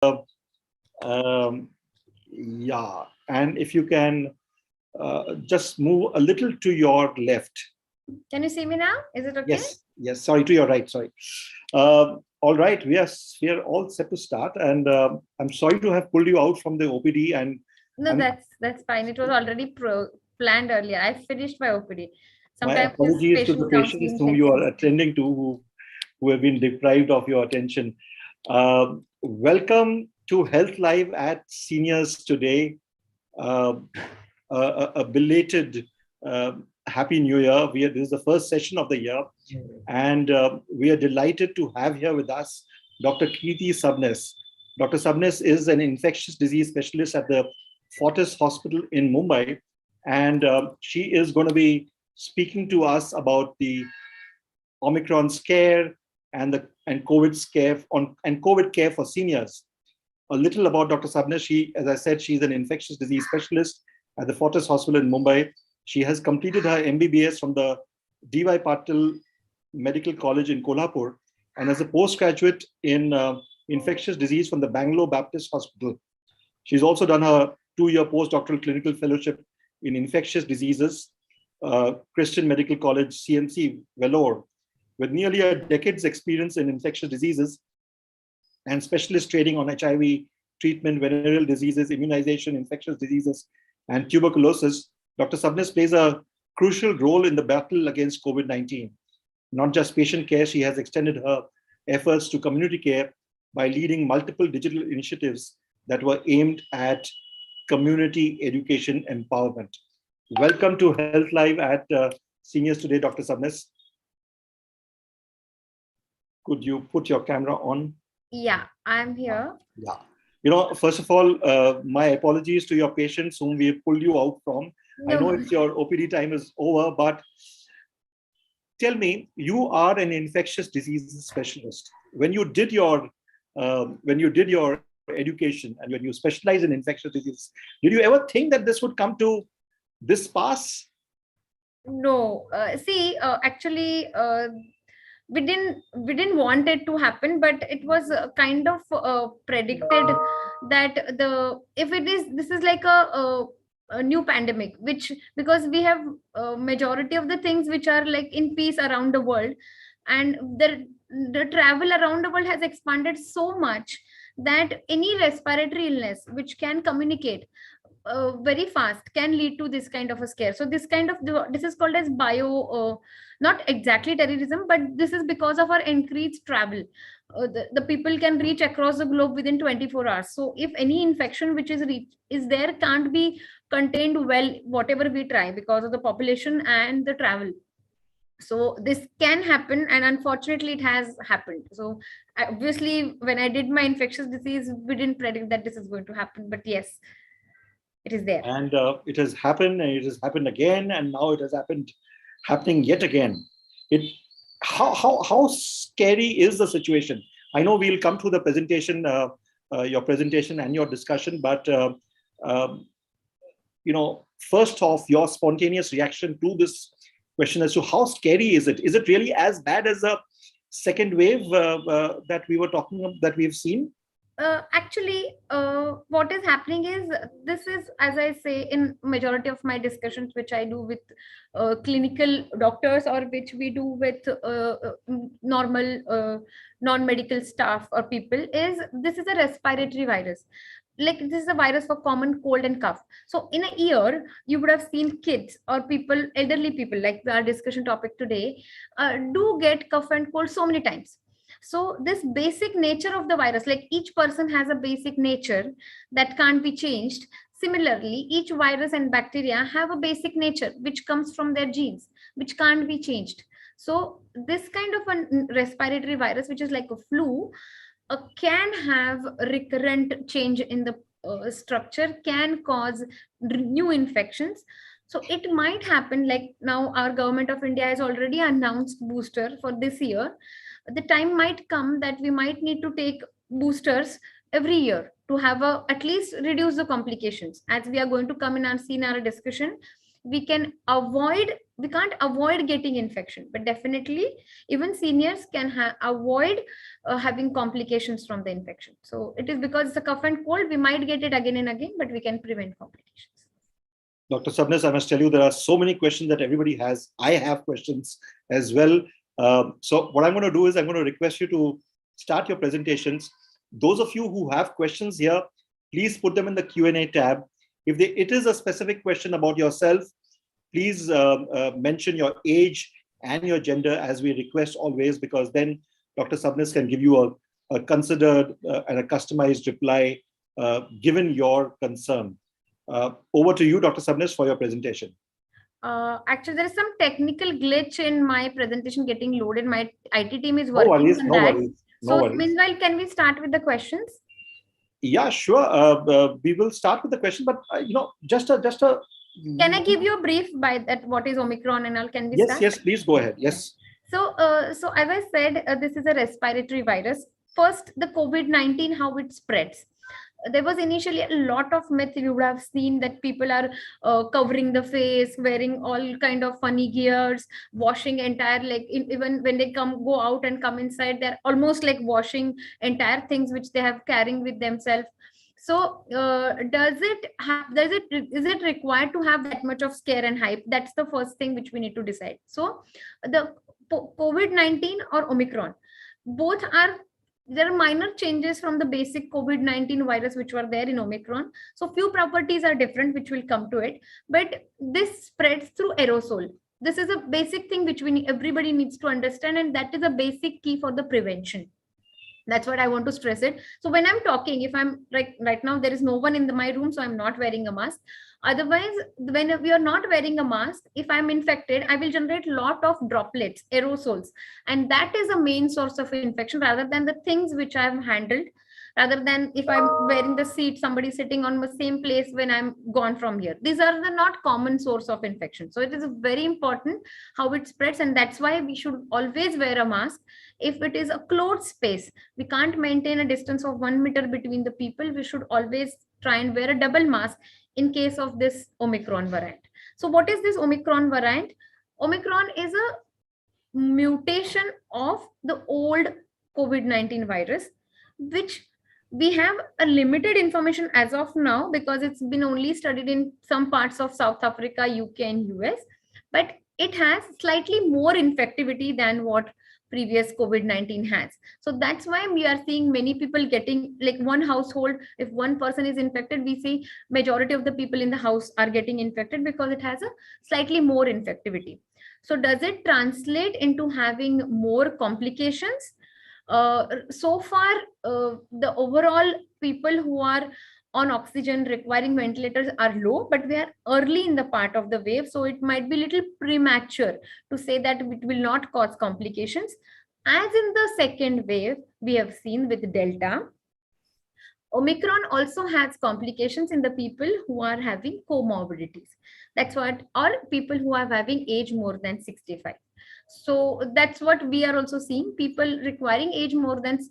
Yeah, and if you can just move a little to your left. Can you see me now? Is it okay? Yes. Sorry, to your right. Sorry. All right, we are all set to start, and I'm sorry to have pulled you out from the OPD. And no, that's fine. It was already planned earlier. I finished my OPD. My apologies to the patients whom you are attending to, who have been deprived of your attention. Welcome to Health Live at Seniors today. A belated Happy New Year. This is the first session of the year, and we are delighted to have here with us Dr. Kirti Sabnis. Dr. Sabnis is an infectious disease specialist at the Fortis Hospital in Mumbai, and she is going to be speaking to us about the Omicron scare and COVID care for seniors. A little about Dr. Sabnis. She, as I said, she's an infectious disease specialist at the Fortis Hospital in Mumbai. She has completed her MBBS from the D.Y. Patil Medical College in Kolhapur, and as a postgraduate in infectious disease from the Bangalore Baptist Hospital. She's also done her 2-year postdoctoral clinical fellowship in infectious diseases, Christian Medical College, CMC, Vellore, with nearly a decade's experience in infectious diseases and specialist training on HIV treatment, venereal diseases, immunization, infectious diseases, and tuberculosis. Dr. Sabnis plays a crucial role in the battle against COVID-19. Not just patient care, she has extended her efforts to community care by leading multiple digital initiatives that were aimed at community education empowerment. Welcome to Health Live at Seniors today, Dr. Sabnis. Could you put your camera on? Yeah, I'm here. Yeah. First of all, my apologies to your patients whom we pulled you out from. No. I know it's your OPD time is over, but tell me, you are an infectious diseases specialist. When you did your education and when you specialize in infectious diseases, did you ever think that this would come to this pass? No. Actually, we didn't want it to happen, but it was kind of predicted that this is like a new pandemic, which because we have majority of the things which are like in peace around the world, and the travel around the world has expanded so much that any respiratory illness which can communicate very fast can lead to this kind of a scare. So this is called as not exactly terrorism, but this is because of our increased travel. The people can reach across the globe within 24 hours. So if any infection which is there can't be contained well, whatever we try, because of the population and the travel. So this can happen, and unfortunately it has happened. So obviously when I did my infectious disease, we didn't predict that this is going to happen, but yes, it is there. And it has happened, and it has happened again, and now it has happening yet again. How scary is the situation? I know we'll come to the presentation, your presentation and your discussion, but first off, your spontaneous reaction to this question as to how scary is it? Is it really as bad as a second wave that we were talking about, that we've seen? Actually, what is happening is, this is, as I say, in majority of my discussions, which I do with clinical doctors, or which we do with normal non-medical staff or people, is this is a respiratory virus. Like, this is a virus for common cold and cough. So in a year, you would have seen kids or people, elderly people, like our discussion topic today, do get cough and cold so many times. So this basic nature of the virus, like each person has a basic nature that can't be changed. Similarly, each virus and bacteria have a basic nature which comes from their genes, which can't be changed. So this kind of a respiratory virus, which is like a flu, can have recurrent change in the structure, can cause new infections. So it might happen, like now our government of India has already announced booster for this year. The time might come that we might need to take boosters every year to have at least reduce the complications. As we are going to come in and see in our discussion, we can't avoid getting infection, but definitely even seniors can avoid having complications from the infection. So it is because it's a cough and cold, we might get it again and again, but we can prevent complications. Dr. Sabnis, I must tell you, there are so many questions that everybody has. I have questions as well. So what I'm going to do is I'm going to request you to start your presentations. Those of you who have questions here, please put them in the Q&A tab. If it is a specific question about yourself, please mention your age and your gender, as we request always, because then Dr. Sabnis can give you a considered and a customized reply given your concern. Over to you, Dr. Sabnis, for your presentation. Actually, there is some technical glitch in my presentation getting loaded. My IT team is No working worries, on no that. worries, no So worries. meanwhile, can we start with the questions? Yeah, sure. We will start with the question, but just a. Can I give you a brief by that? What is Omicron and all? Can we start? Yes, please go ahead. Yes. So as I said, this is a respiratory virus. First, the COVID-19, how it spreads. There was initially a lot of myth. You would have seen that people are covering the face, wearing all kind of funny gears, washing entire, like even when they go out and come inside, they're almost like washing entire things which they have carrying with themselves. So is it required to have that much of scare and hype? That's the first thing which we need to decide. So the COVID-19 or Omicron, both are, there are minor changes from the basic COVID-19 virus which were there in Omicron. So few properties are different, which will come to it, but this spreads through aerosol. This is a basic thing which everybody needs to understand, and that is a basic key for the prevention. That's what I want to stress it. So when I'm talking, if I'm like right now, there is no one in my room, so I'm not wearing a mask. Otherwise, when we are not wearing a mask, if I'm infected, I will generate a lot of droplets, aerosols, and that is a main source of infection rather than the things which I've handled. Rather than if I'm wearing the seat, somebody sitting on the same place when I'm gone from here. These are the not common source of infection. So it is very important how it spreads, and that's why we should always wear a mask. If it is a closed space, we can't maintain a distance of 1 meter between the people. We should always try and wear a double mask in case of this Omicron variant. So what is this Omicron variant? Omicron is a mutation of the old COVID-19 virus, which we have a limited information as of now because it's been only studied in some parts of South Africa, UK and US, but it has slightly more infectivity than what previous COVID-19 has. So that's why we are seeing many people getting, like one household, if one person is infected, we see majority of the people in the house are getting infected because it has a slightly more infectivity. So does it translate into having more complications? So far, the overall people who are on oxygen requiring ventilators are low, but we are early in the part of the wave. So it might be a little premature to say that it will not cause complications. As in the second wave, we have seen with Delta, Omicron also has complications in the people who are having comorbidities. That's what, or people who are having age more than 65. So that's what we are also seeing, people requiring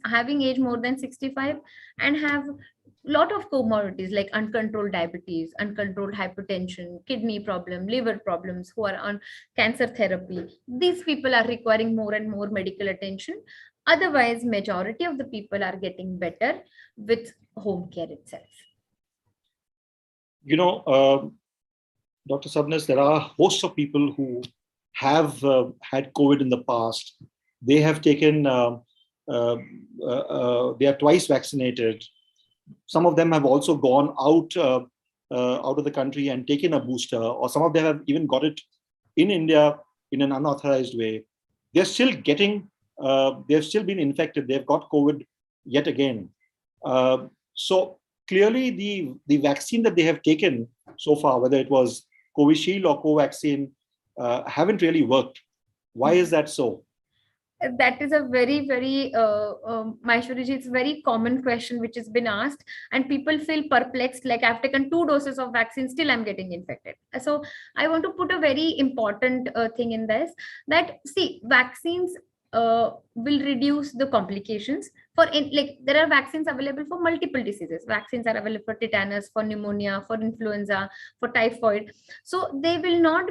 having age more than 65 and have lot of comorbidities like uncontrolled diabetes, uncontrolled hypertension, kidney problem, liver problems, who are on cancer therapy. These people are requiring more and more medical attention. Otherwise, majority of the people are getting better with home care itself. Dr. Sabnis, there are a host of people who have had COVID in the past. They have taken, they are twice vaccinated. Some of them have also gone out of the country and taken a booster, or some of them have even got it in India in an unauthorized way. They're still getting, they've still been infected. They've got COVID yet again. So clearly the vaccine that they have taken so far, whether it was Covishield or Covaxin, haven't really worked. Why is that so? That is a very, very, Maheshwariji, it's a very common question which has been asked, and people feel perplexed, like I've taken 2 doses of vaccine, still I'm getting infected. So I want to put a very important thing in this, that see, vaccines will reduce the complications like there are vaccines available for multiple diseases. Vaccines are available for tetanus, for pneumonia, for influenza, for typhoid. So they will not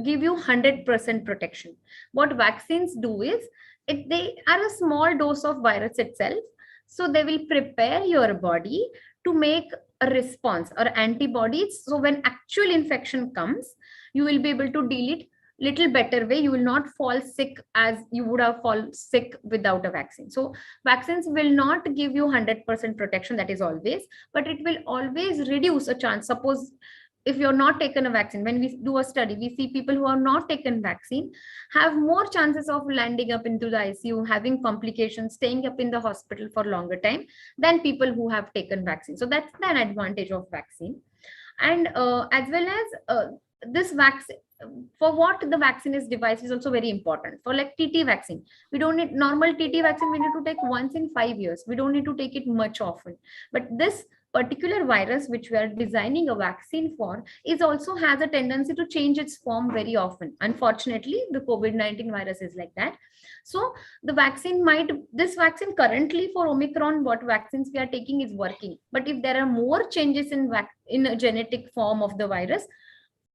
give you 100% protection. What vaccines do is they are a small dose of virus itself. So they will prepare your body to make a response or antibodies. So when actual infection comes, you will be able to deal it little better way. You will not fall sick as you would have fall sick without a vaccine. So vaccines will not give you 100% protection, that is always, but it will always reduce a chance. Suppose if you're not taken a vaccine, when we do a study, we see people who are not taken vaccine have more chances of landing up into the ICU, having complications, staying up in the hospital for longer time than people who have taken vaccine. So that's an advantage of vaccine. And as well as this vaccine, for what the vaccine is devised is also very important. For like TT vaccine, we don't need normal TT vaccine, we need to take once in 5 years. We don't need to take it much often. But this particular virus which we are designing a vaccine for is also has a tendency to change its form very often. Unfortunately, the COVID-19 virus is like that. So the vaccine this vaccine currently for Omicron, what vaccines we are taking is working. But if there are more changes in a genetic form of the virus,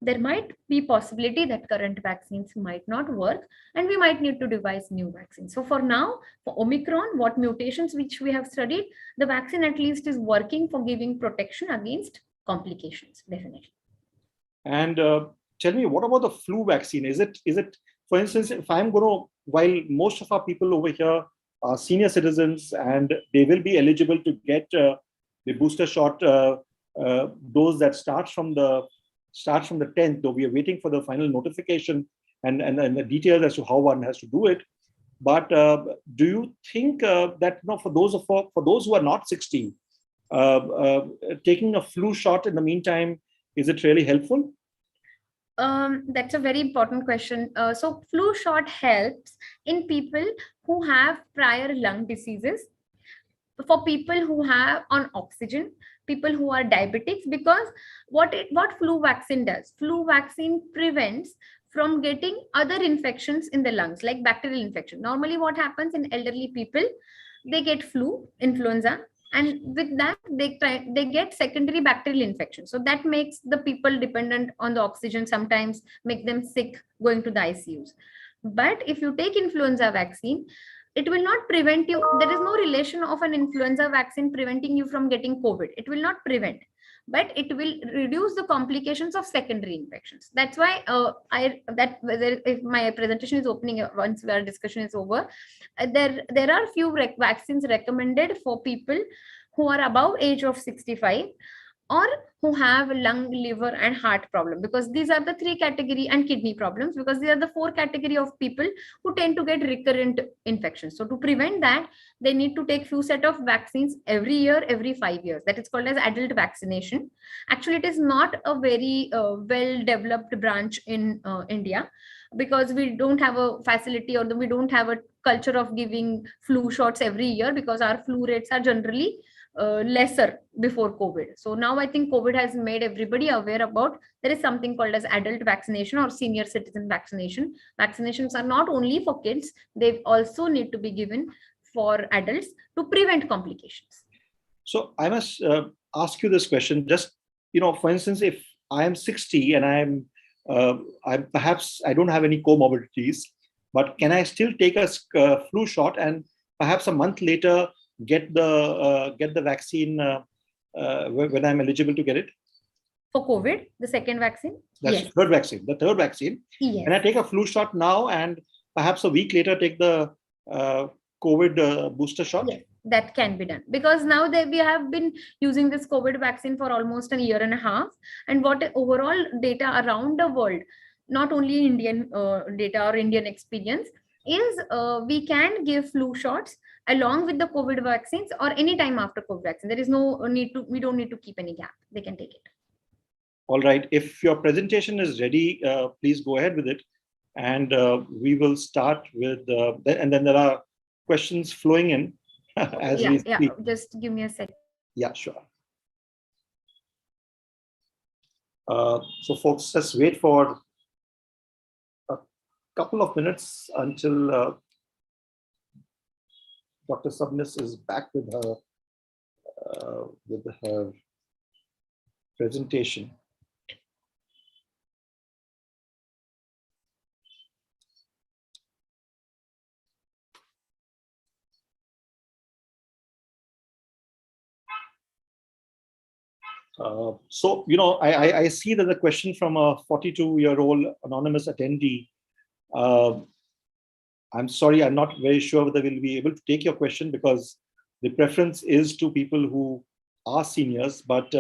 there might be possibility that current vaccines might not work and we might need to devise new vaccines. So for now, for Omicron, what mutations which we have studied, the vaccine at least is working for giving protection against complications, definitely. And tell me, what about the flu vaccine? Is it, for instance, if I'm going to, while most of our people over here are senior citizens and they will be eligible to get the booster shot dose that starts from the 10th, though we are waiting for the final notification and the details as to how one has to do it. But do you think that for those who are not 60, taking a flu shot in the meantime, is it really helpful? That's a very important question. So flu shot helps in people who have prior lung diseases, for people who have on oxygen, people who are diabetics, because what flu vaccine does, flu vaccine prevents from getting other infections in the lungs, like bacterial infection. Normally what happens in elderly people, they get flu, influenza, and with that they get secondary bacterial infection. So that makes the people dependent on the oxygen, sometimes make them sick, going to the ICUs. But if you take influenza vaccine, it will not prevent you. There is no relation of an influenza vaccine preventing you from getting COVID. It will not prevent, but it will reduce the complications of secondary infections. That's why if my presentation is opening once our discussion is over, there are few vaccines recommended for people who are above age of 65 or who have lung, liver and heart problem, because these are the three category, and kidney problems, because these are the four category of people who tend to get recurrent infections. So to prevent that, they need to take few set of vaccines every year, every 5 years. That is called as adult vaccination. Actually, it is not a very well developed branch in India, because we don't have a facility, or we don't have a culture of giving flu shots every year, because our flu rates are generally lesser before COVID. So now I think COVID has made everybody aware about there is something called as adult vaccination or senior citizen vaccination. Vaccinations are not only for kids, they also need to be given for adults to prevent complications. So I must ask you this question. Just, for instance, if I am 60 and I don't have any comorbidities, but can I still take a flu shot and perhaps a month later get the vaccine when I'm eligible to get it? For COVID, the second vaccine? That's yes. The third vaccine. Yes. Can I take a flu shot now and perhaps a week later take the COVID booster shot? Yes, that can be done, because now we have been using this COVID vaccine for almost a year and a half. And what overall data around the world, not only Indian data or Indian experience, is we can give flu shots along with the COVID vaccines or any time after COVID vaccine. There is no need to, we don't need to keep any gap. They can take it. All right. If your presentation is ready, please go ahead with it. And we will start with, and then there are questions flowing in as we speak. Yeah, just give me a second. Yeah, sure. So folks, just wait for a couple of minutes until Dr. Sabnis is back with her presentation. So, I see there's a question from a 42-year-old anonymous attendee. I'm sorry, I'm not very sure whether we'll be able to take your question because the preference is to people who are seniors, but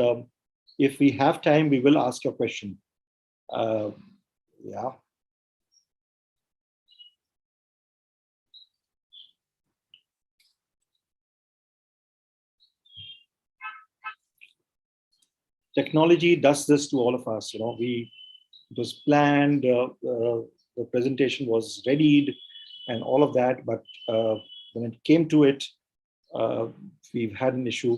if we have time, we will ask your question. Yeah. Technology does this to all of us. It was planned, the presentation was readied and all of that, but when it came to it, we've had an issue.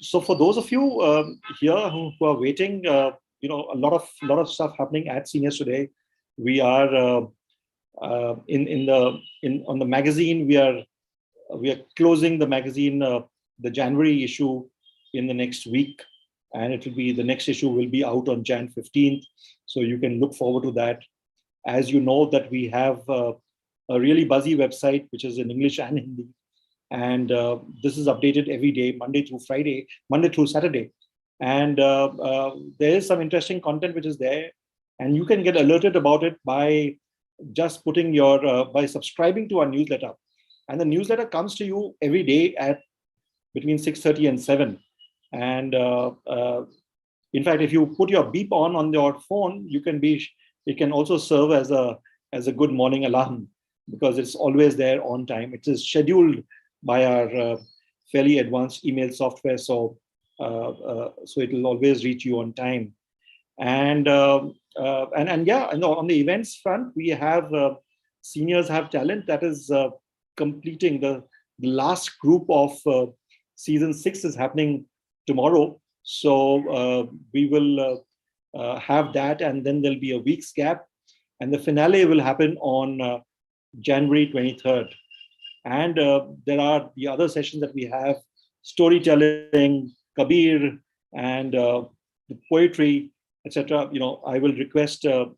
So for those of you here who are waiting, a lot of stuff happening at Seniors today. We are on the magazine. We are closing the magazine, the January issue, in the next week, and the next issue will be out on Jan 15th. So you can look forward to that. As you know, that we have a really buzzy website, which is in English and Hindi. And this is updated every day, Monday through Saturday. And there is some interesting content which is there. And you can get alerted about it by just putting by subscribing to our newsletter. And the newsletter comes to you every day at between 6:30 and 7. And in fact, if you put your beep on your phone, it can also serve as a good morning alarm because it's always there on time. It is scheduled by our fairly advanced email software, so it will always reach you on time. And on the events front, we have Seniors Have Talent that is completing the last group of season 6 is happening tomorrow. So we will have that, and then there'll be a week's gap, and the finale will happen on January 23rd. And there are the other sessions that we have: storytelling, Kabir, and the poetry, etc. I will request a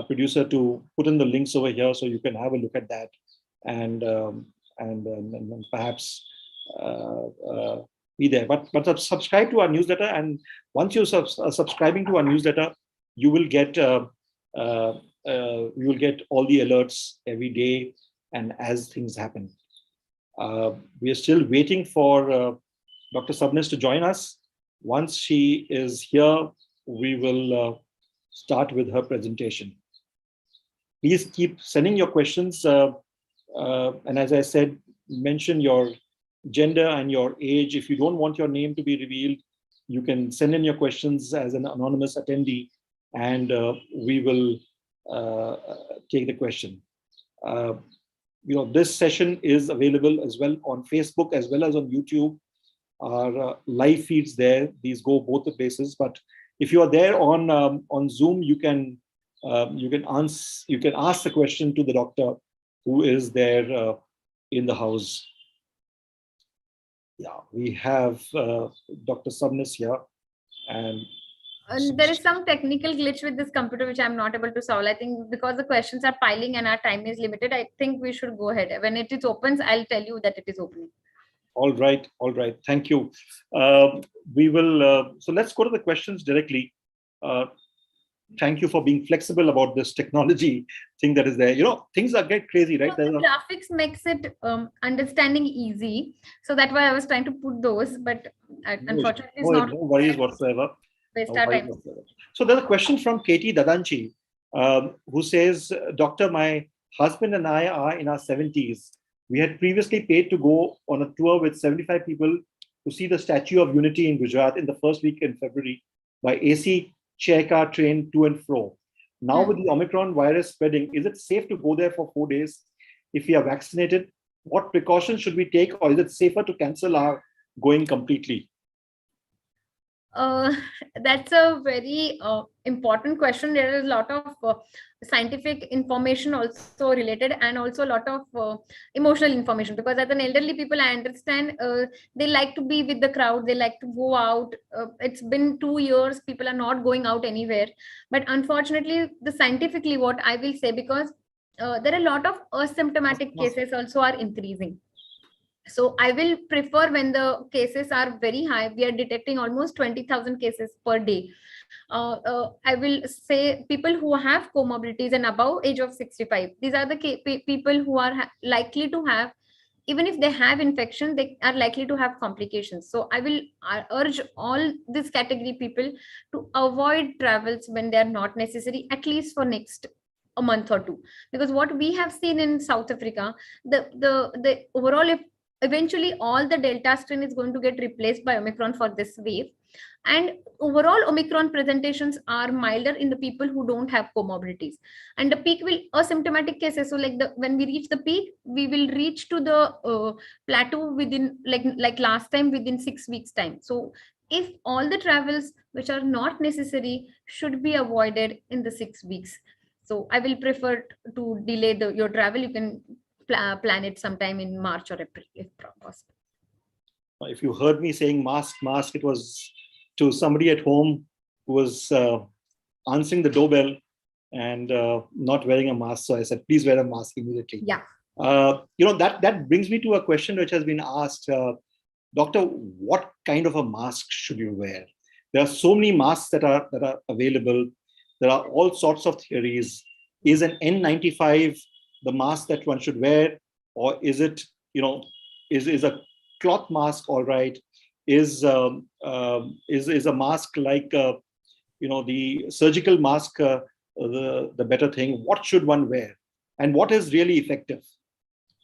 producer to put in the links over here so you can have a look at that, and perhaps be there. But subscribe to our newsletter, and once you subscribing to our newsletter, you will get all the alerts every day and as things happen. We are still waiting for Dr. Sabnis to join us. Once she is here, we will start with her presentation. Please keep sending your questions, and as I said, mention your gender and your age. If you don't want your name to be revealed, you can send in your questions as an anonymous attendee, and we will take the question. This session is available as well on Facebook as well as on YouTube. Our live feeds there; these go both the places. But if you are there on Zoom, you can ask the question to the doctor who is there in the house. Yeah, we have Dr. Sabnis here, and there is some technical glitch with this computer which I'm not able to solve. I think because the questions are piling and our time is limited, I think we should go ahead. When it opens, I'll tell you that it is opening. All right. Thank you. We will. So let's go to the questions directly. Thank you for being flexible about this technology thing that is there. Things get crazy, right? The graphics makes it understanding easy. So that's why I was trying to put those, but unfortunately, it's not. No worries whatsoever. So there's a question from Katie Dadanchi, who says, Doctor, my husband and I are in our 70s. We had previously paid to go on a tour with 75 people to see the Statue of Unity in Gujarat in the first week in February by AC chair car train to and fro. Now with the Omicron virus spreading, is it safe to go there for 4 days? If we are vaccinated, what precautions should we take, or is it safer to cancel our going completely? Uh, that's a very important question. There is a lot of scientific information also related, and also a lot of emotional information, because as an elderly people, I understand they like to be with the crowd, they like to go out. It's been 2 years, people are not going out anywhere. But unfortunately, the scientifically, what I will say, because there are a lot of asymptomatic cases also are increasing. So I will prefer when the cases are very high, we are detecting almost 20,000 cases per day. I will say people who have comorbidities and above age of 65, these are the people who are likely to have, even if they have infection, they are likely to have complications. So I will urge all this category people to avoid travels when they are not necessary, at least for next a month or two. Because what we have seen in South Africa, the overall, if eventually all the Delta strain is going to get replaced by Omicron for this wave, and overall Omicron presentations are milder in the people who don't have comorbidities, and the peak will asymptomatic cases. So like the when we reach the peak, we will reach to the plateau within like last time within 6 weeks time. So if all the travels which are not necessary should be avoided in the 6 weeks, so I will prefer to delay your travel. You can plan it sometime in March or April if possible. If you heard me saying mask, mask, it was to somebody at home who was answering the doorbell and not wearing a mask. So I said, please wear a mask immediately. Yeah. That brings me to a question which has been asked. Doctor, what kind of a mask should you wear? There are so many masks that are available. There are all sorts of theories. Is an N95 the mask that one should wear, or is it, is a cloth mask all right? Is a mask like the surgical mask the better thing? What should one wear, and what is really effective?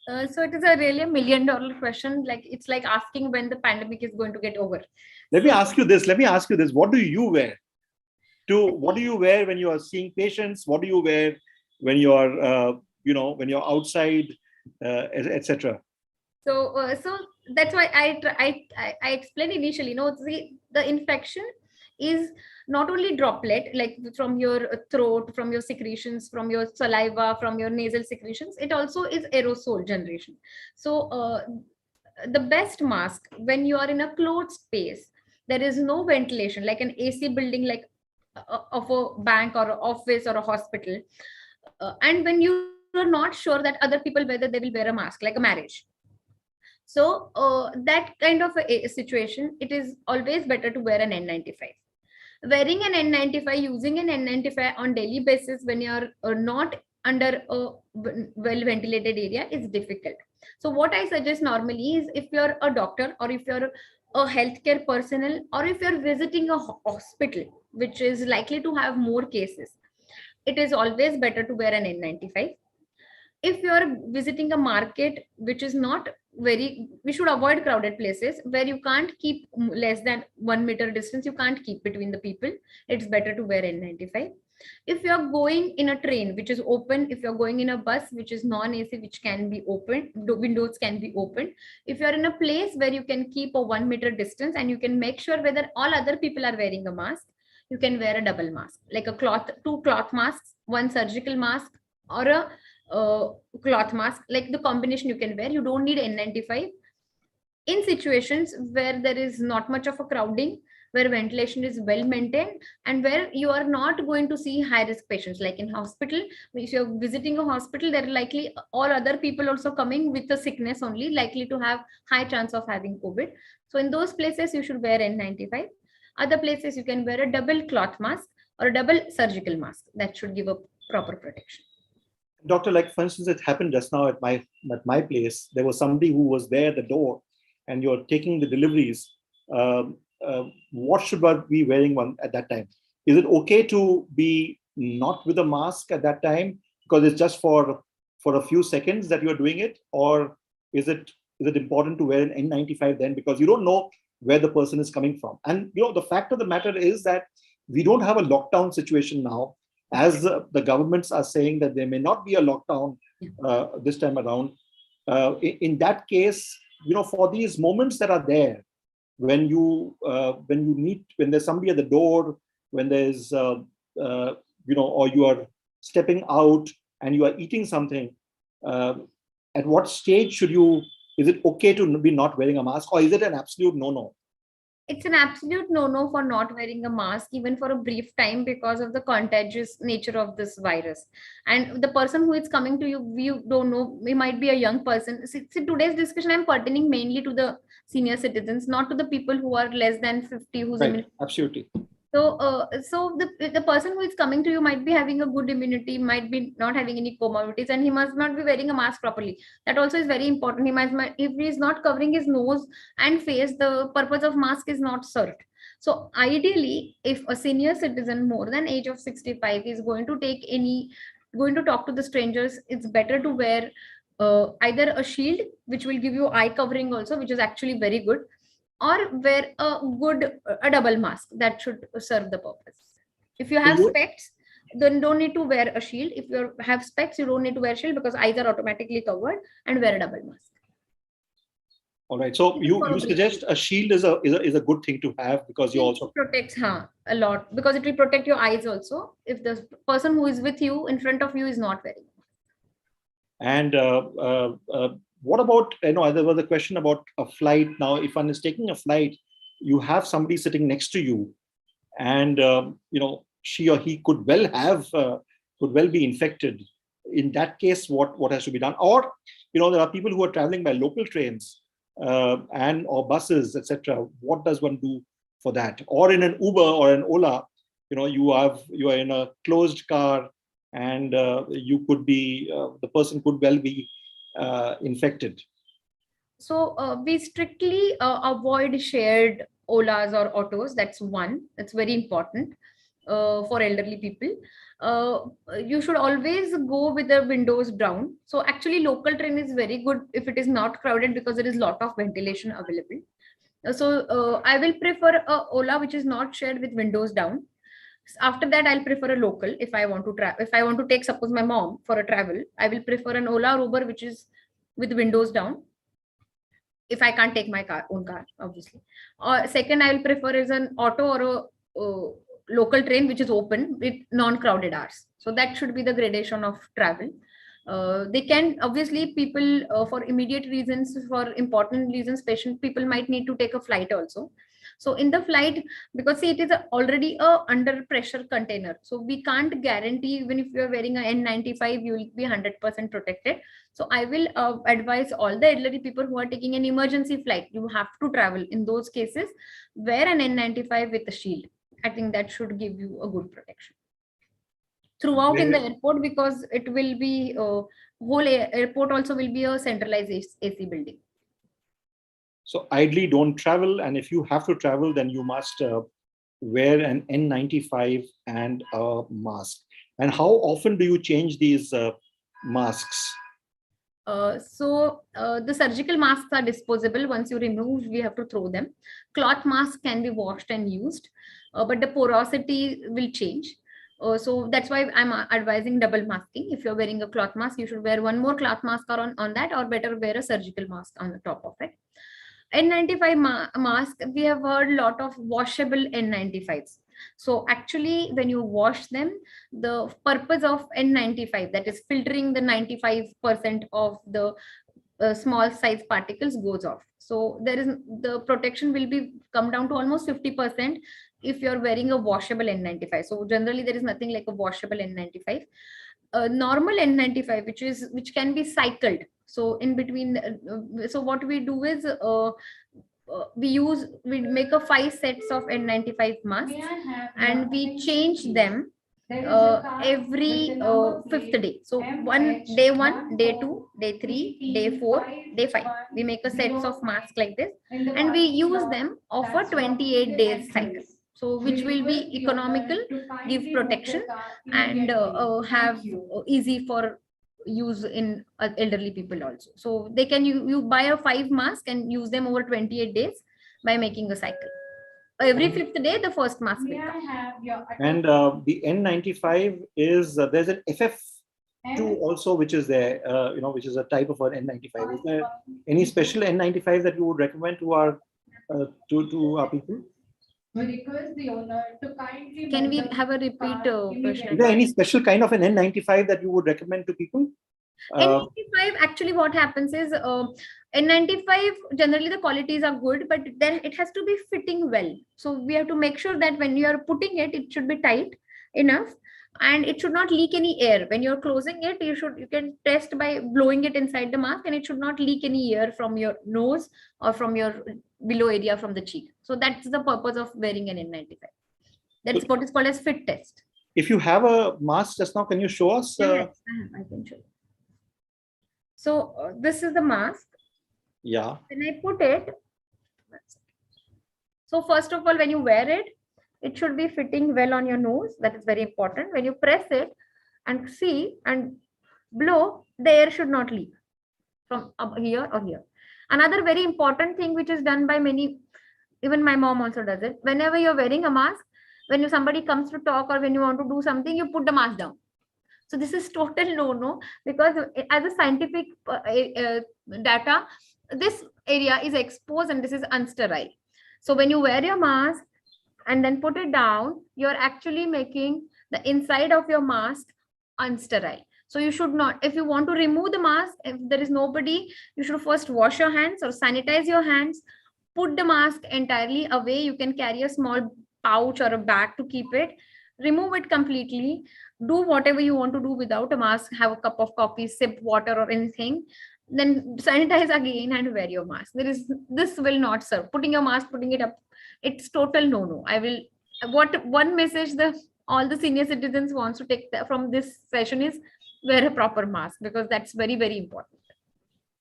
So it is a really $1 million question. Like it's like asking when the pandemic is going to get over. Let me ask you this. What do you wear? What do you wear when you are seeing patients? What do you wear when you are when you're outside, etc.? So that's why I explained initially. The infection is not only droplet, like from your throat, from your secretions, from your saliva, from your nasal secretions. It also is aerosol generation. So the best mask when you are in a closed space, there is no ventilation, like an AC building, like of a bank or an office or a hospital, and when you are not sure that other people whether they will wear a mask, like a marriage. So that kind of a situation, it is always better to wear an N95. Wearing an N95, using an N95 on daily basis when you are not under a well ventilated area is difficult. So what I suggest normally is, if you're a doctor or if you're a healthcare personnel, or if you're visiting a hospital which is likely to have more cases, it is always better to wear an N95. If you are visiting a market which is not very, we should avoid crowded places where you can't keep less than 1 meter distance, you can't keep between the people, it's better to wear N95. If you're going in a train which is open, if you're going in a bus which is non-AC, which can be open, the windows can be open, if you're in a place where you can keep a 1 meter distance and you can make sure whether all other people are wearing a mask, you can wear a double mask, like two cloth masks, one surgical mask, or a cloth mask, like the combination you can wear. You don't need N95 in situations where there is not much of a crowding, where ventilation is well maintained, and where you are not going to see high risk patients. Like in hospital, if you're visiting a hospital, there are likely all other people also coming with the sickness, only likely to have high chance of having COVID. So in those places you should wear N95. Other places you can wear a double cloth mask or a double surgical mask. That should give a proper protection. Doctor, like for instance, it happened just now at my place. There was somebody who was there at the door, and you're taking the deliveries. What should one be wearing one at that time? Is it okay to be not with a mask at that time because it's just for a few seconds that you're doing it, or is it important to wear an N95 then, because you don't know where the person is coming from? And the fact of the matter is that we don't have a lockdown situation now, as the governments are saying that there may not be a lockdown this time around. In that case, for these moments that are there, when there's somebody at the door, when there's or you are stepping out and you are eating something, at what stage is it okay to be not wearing a mask, or is it an absolute no-no? It's an absolute no-no for not wearing a mask, even for a brief time, because of the contagious nature of this virus. And the person who is coming to you, you don't know, he might be a young person. See, today's discussion, I'm pertaining mainly to the senior citizens, not to the people who are less than 50, who's right. Absolutely. So the person who is coming to you might be having a good immunity, might be not having any comorbidities, and he must not be wearing a mask properly. That also is very important. If he is not covering his nose and face, the purpose of mask is not served. So ideally, if a senior citizen more than age of 65 is going to talk to the strangers, it's better to wear either a shield, which will give you eye covering also, which is actually very good, or wear a double mask that should serve the purpose. If you have specs, then don't need to wear a shield. If you have specs, you don't need to wear a shield because eyes are automatically covered, and wear a double mask. All right. So you suggest a shield is a good thing to have, because you also protects a lot, because it will protect your eyes also if the person who is with you in front of you is not wearing. And what about, there was a question about a flight. Now, if one is taking a flight, you have somebody sitting next to you, and she or he could well be infected. In that case, what has to be done? Or there are people who are traveling by local trains or buses, etc. What does one do for that? Or in an Uber or an Ola, you are in a closed car, and you could be the person could well be infected. So we strictly avoid shared Olas or autos. That's one. That's very important for elderly people. You should always go with the windows down. So actually, local train is very good if it is not crowded, because there is a lot of ventilation available. So I will prefer a Ola which is not shared with windows down. After that, I'll prefer a local. If I want to take, suppose, my mom for a travel, I will prefer an Ola or Uber which is with windows down, if I can't take my own car, obviously. Or second, I will prefer is an auto or a local train which is open with non-crowded hours. So that should be the gradation of travel. They can, obviously, people for immediate reasons, for important reasons, patient people might need to take a flight also. So in the flight, because see, it is already a under pressure container, so we can't guarantee even if you are wearing a N95 you will be 100% protected. So I will advise all the elderly people who are taking an emergency flight, you have to travel, in those cases wear an N95 with a shield. I think that should give you a good protection throughout in the airport, because it will be whole airport also will be a centralized AC building. So ideally, don't travel, and if you have to travel, then you must wear an N95 and a mask. And how often do you change these masks? So the surgical masks are disposable. Once you remove, we have to throw them. Cloth masks can be washed and used, but the porosity will change. So that's why I'm advising double masking. If you're wearing a cloth mask, you should wear one more cloth mask on that, or better wear a surgical mask on the top of it. N95 mask, we have heard a lot of washable N95s. So actually, when you wash them, the purpose of N95, that is filtering the 95% of the small size particles, goes off. So the protection will be come down to almost 50% if you're wearing a washable N95. So generally, there is nothing like a washable N95. Normal N95, which can be cycled. So in between, so what we do is we make a 5 sets of N95 masks, and we change them every 5th day. So day 1, day 2, day 3, day 4, day 5. We make a sets of masks like this, and we use them of a 28 days cycle. So which will be economical, give protection, and have easy for use in elderly people also. So they can you buy a 5 mask and use them over 28 days by making a cycle. Every 5th day, the first mask will come. And the N95 is there's an FF2 also, which is there, which is a type of an N95. Is there any special N95 that you would recommend to our to our people? We request the owner to kindly. Can we have a repeat question? Is there any special kind of an N95 that you would recommend to people? N95, actually what happens is N95 generally the qualities are good, but then it has to be fitting well. So we have to make sure that when you are putting it, it should be tight enough and it should not leak any air. When you're closing it, you can test by blowing it inside the mask, and it should not leak any air from your nose or from your below area from the cheek. So that's the purpose of wearing an N95. That's what is called as fit test. If you have a mask just now, can you show us? Yes, I can show you. So this is the mask. Yeah. When I put it, so first of all, when you wear it, it should be fitting well on your nose. That is very important. When you press it and see and blow, the air should not leak from up here or here. Another very important thing which is done by many, even my mom also does it. Whenever you're wearing a mask, when somebody comes to talk or when you want to do something, you put the mask down. So this is total no-no, because as a scientific data, this area is exposed and this is unsterile. So when you wear your mask and then put it down, you're actually making the inside of your mask unsterile. So you should not, if you want to remove the mask, if there is nobody, you should first wash your hands or sanitize your hands, put the mask entirely away. You can carry a small pouch or a bag to keep it, remove it completely, do whatever you want to do without a mask, have a cup of coffee, sip water or anything, then sanitize again and wear your mask. This will not serve. Putting your mask, putting it up, it's total no-no. One message all the senior citizens wants to take from this session is wear a proper mask, because that's very, very important.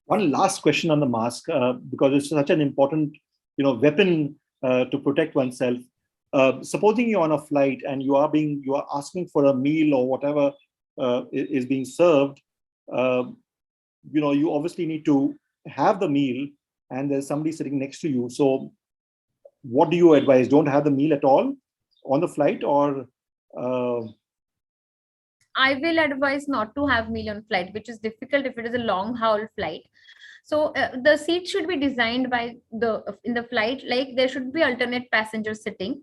One last question on the mask, because it's such an important, weapon to protect oneself. Supposing you're on a flight and you are asking for a meal or whatever is being served, you obviously need to have the meal and there's somebody sitting next to you. So what do you advise? Don't have the meal at all on the flight, or? I will advise not to have meal on flight, which is difficult if it is a long haul flight. So the seat should be designed in the flight, like there should be alternate passengers sitting.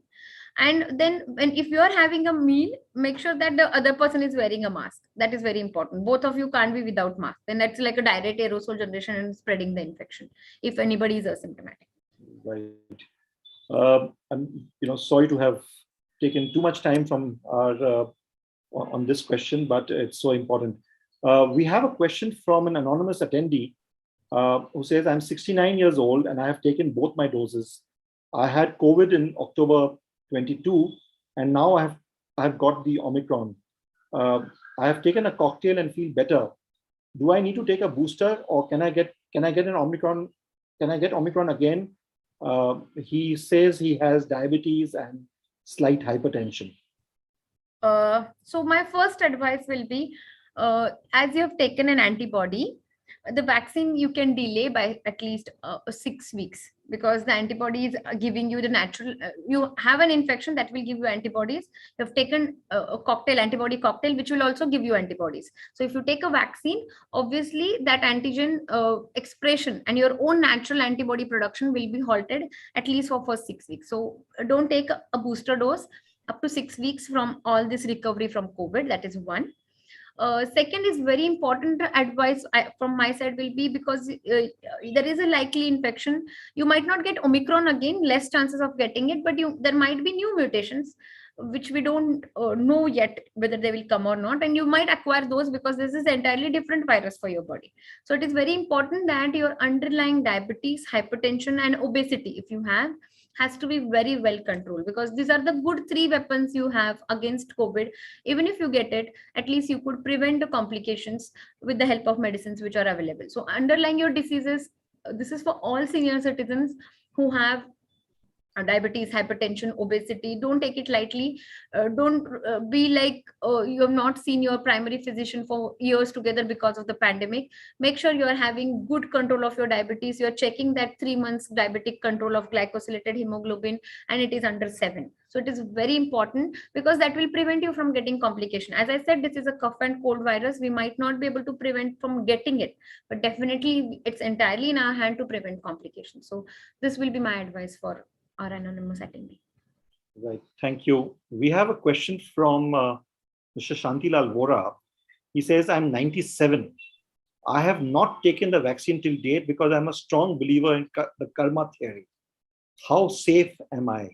And then if you are having a meal, make sure that the other person is wearing a mask. That is very important. Both of you can't be without mask. Then that's like a direct aerosol generation and spreading the infection if anybody is asymptomatic. Right. I'm sorry to have taken too much time from our on this question, but it's so important. We have a question from an anonymous attendee who says, I'm 69 years old and I have taken both my doses. I had COVID in October 22, and now I have got the Omicron. I have taken a cocktail and feel better. Do I need to take a booster, or can I get an Omicron? Can I get Omicron again? He says he has diabetes and slight hypertension. So my first advice will be, as you have taken an antibody, the vaccine you can delay by at least 6 weeks, because the antibodies are giving you the natural, you have an infection that will give you antibodies. You have taken a antibody cocktail, which will also give you antibodies. So if you take a vaccine, obviously that antigen expression and your own natural antibody production will be halted at least for first 6 weeks. So don't take a booster dose up to 6 weeks from all this recovery from COVID. That is one. Second is very important advice from my side will be, because there is a likely infection. You might not get Omicron again, less chances of getting it, but there might be new mutations which we don't know yet whether they will come or not, and you might acquire those because this is entirely different virus for your body. So it is very important that your underlying diabetes, hypertension and obesity, if you have, has to be very well controlled, because these are the good 3 weapons you have against COVID. Even if you get it, at least you could prevent the complications with the help of medicines which are available. So underlying your diseases, this is for all senior citizens who have diabetes, hypertension, obesity. Don't take it lightly. Don't be like you have not seen your primary physician for years together because of the pandemic. Make sure you are having good control of your diabetes. You are checking that 3 months diabetic control of glycosylated hemoglobin, and it is under 7. So it is very important, because that will prevent you from getting complication. As I said, this is a cough and cold virus. We might not be able to prevent from getting it, but definitely it's entirely in our hand to prevent complications. So this will be my advice for our anonymous attendee. Right. Thank you. We have a question from Mr. Shantilal Vora. He says, I'm 97. I have not taken the vaccine till date because I'm a strong believer in the karma theory. How safe am I?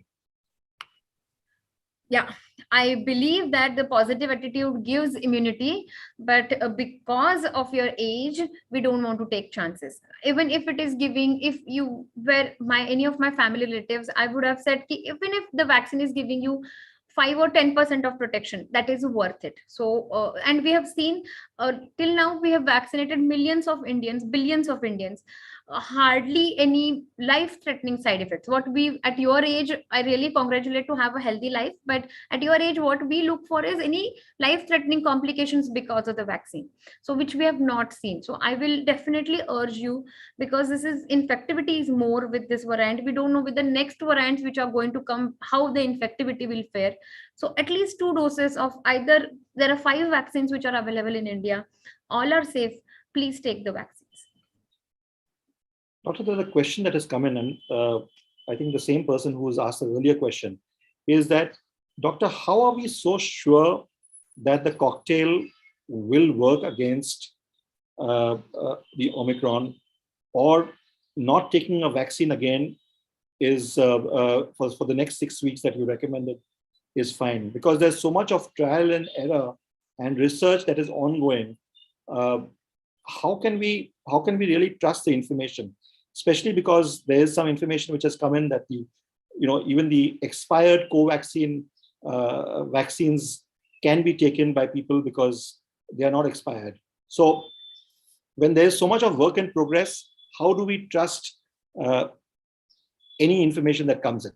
Yeah, I believe that the positive attitude gives immunity, but because of your age, we don't want to take chances. Even if it is giving, if you were any of my family relatives, I would have said, even if the vaccine is giving you 5 or 10% of protection, that is worth it. So, and we have seen till now, we have vaccinated millions of Indians, billions of Indians. Hardly any life-threatening side effects. What we at your age, I really congratulate to have a healthy life, but at your age, what we look for is any life-threatening complications because of the vaccine, so which we have not seen. So I will definitely urge you, because this is infectivity is more with this variant. We don't know with the next variants which are going to come how the infectivity will fare. So at least 2 doses of either, there are 5 vaccines which are available in India, all are safe. Please take the vaccines. Doctor, there's a question that has come in, and I think the same person who was asked the earlier question is that, Doctor, how are we so sure that the cocktail will work against the Omicron, or not taking a vaccine again is for the next 6 weeks that you recommended is fine? Because there's so much of trial and error and research that is ongoing. How can we really trust the information? Especially because there is some information which has come in that even the expired Covaxin vaccines can be taken by people because they are not expired. So when there is so much of work in progress, how do we trust any information that comes in?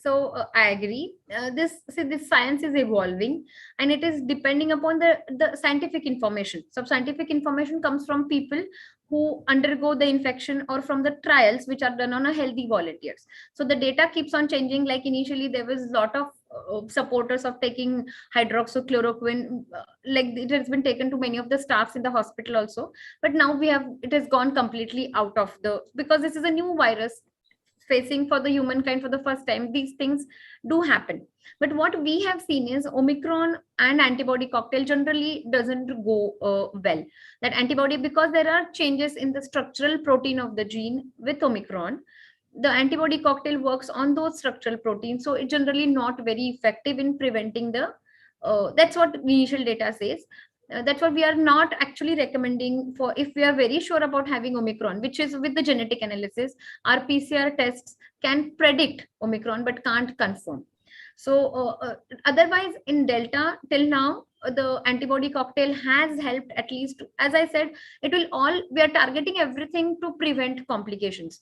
So I agree. This science is evolving, and it is depending upon the scientific information. So scientific information comes from people who undergo the infection, or from the trials which are done on a healthy volunteers. So the data keeps on changing. Like initially there was a lot of supporters of taking hydroxychloroquine, like it has been taken to many of the staffs in the hospital also. But now it has gone completely out of because this is a new virus facing for the humankind for the first time. These things do happen. But what we have seen is Omicron and antibody cocktail generally doesn't go well. That antibody, because there are changes in the structural protein of the gene with Omicron, the antibody cocktail works on those structural proteins. So it's generally not very effective in preventing that's what initial data says. That's what we are not actually recommending for. If we are very sure about having Omicron, which is with the genetic analysis, our PCR tests can predict Omicron but can't confirm. So otherwise in Delta till now, the antibody cocktail has helped, at least, as I said, we are targeting everything to prevent complications.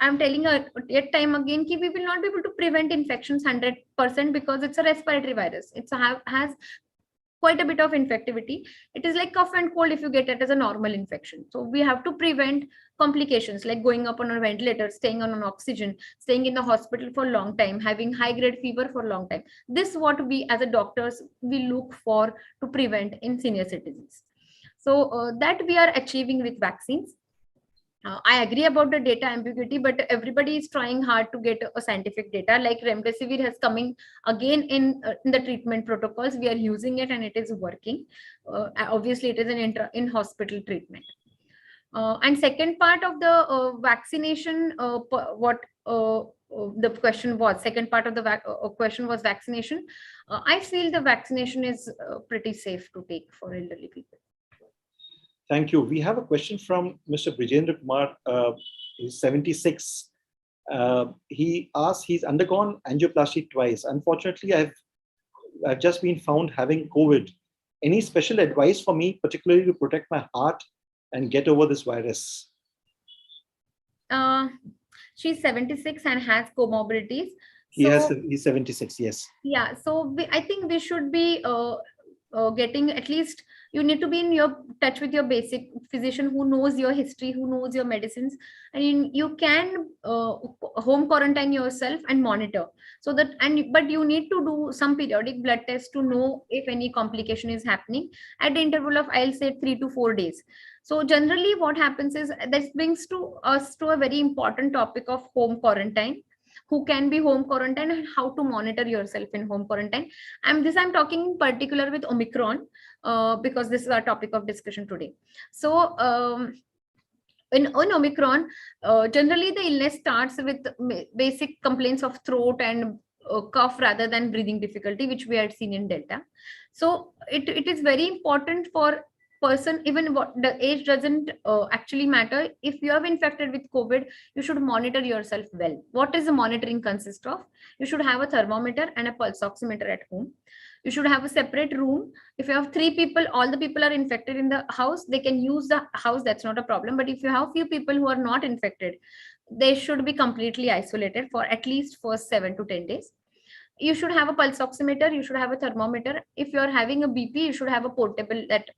I'm telling you yet time again, we will not be able to prevent infections 100% because it's a respiratory virus. Has quite a bit of infectivity. It is like cough and cold if you get it as a normal infection. So we have to prevent complications like going up on a ventilator, staying on an oxygen, staying in the hospital for a long time, having high grade fever for a long time. This is what we as a doctors, we look for to prevent in senior citizens. So that we are achieving with vaccines. I agree about the data ambiguity, but everybody is trying hard to get a scientific data. Like remdesivir has coming again in the treatment protocols. We are using it and it is working. Obviously, it is an in-hospital treatment. And second part of the vaccination, the question was, second part of the question was vaccination. I feel the vaccination is pretty safe to take for elderly people. Thank you. We have a question from Mr. Brijendra Kumar. He's 76. He asks, he's undergone angioplasty twice. Unfortunately, I've just been found having COVID. Any special advice for me, particularly to protect my heart and get over this virus? She's 76 and has comorbidities. He's 76, yes. Yeah, so I think we should be getting at least, you need to be in your touch with your basic physician who knows your history, who knows your medicines, and you can home quarantine yourself and monitor. So that, but you need to do some periodic blood tests to know if any complication is happening at the interval of, I'll say, 3 to 4 days. So generally what happens is, that brings to us to a very important topic of home quarantine, who can be home quarantine and how to monitor yourself in home quarantine. I'm talking in particular with Omicron, because this is our topic of discussion today. So on Omicron, generally the illness starts with basic complaints of throat and cough rather than breathing difficulty, which we had seen in Delta. So it is very important for person, even what the age doesn't actually matter. If you have infected with COVID, you should monitor yourself well. What does the monitoring consist of? You should have a thermometer and a pulse oximeter at home. You should have a separate room. If you have 3 people, all the people are infected in the house, they can use the house, that's not a problem. But if you have few people who are not infected, they should be completely isolated for at least first 7 to 10 days. You should have a pulse oximeter, you should have a thermometer. If you're having a BP, you should have a portable that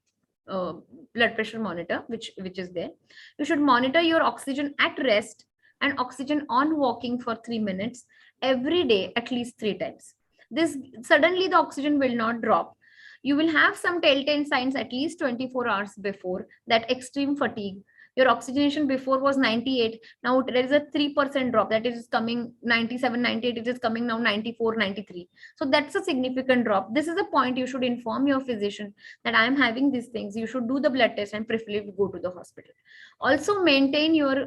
blood pressure monitor, which is there. You should monitor your oxygen at rest and oxygen on walking for 3 minutes every day, at least 3 times. This suddenly the oxygen will not drop. You will have some telltale signs at least 24 hours before, that extreme fatigue. Your oxygenation before was 98. Now there is a 3% drop, that is coming 97, 98, it is coming now 94, 93. So that's a significant drop. This is a point you should inform your physician that I am having these things. You should do the blood test and preferably go to the hospital. Also maintain your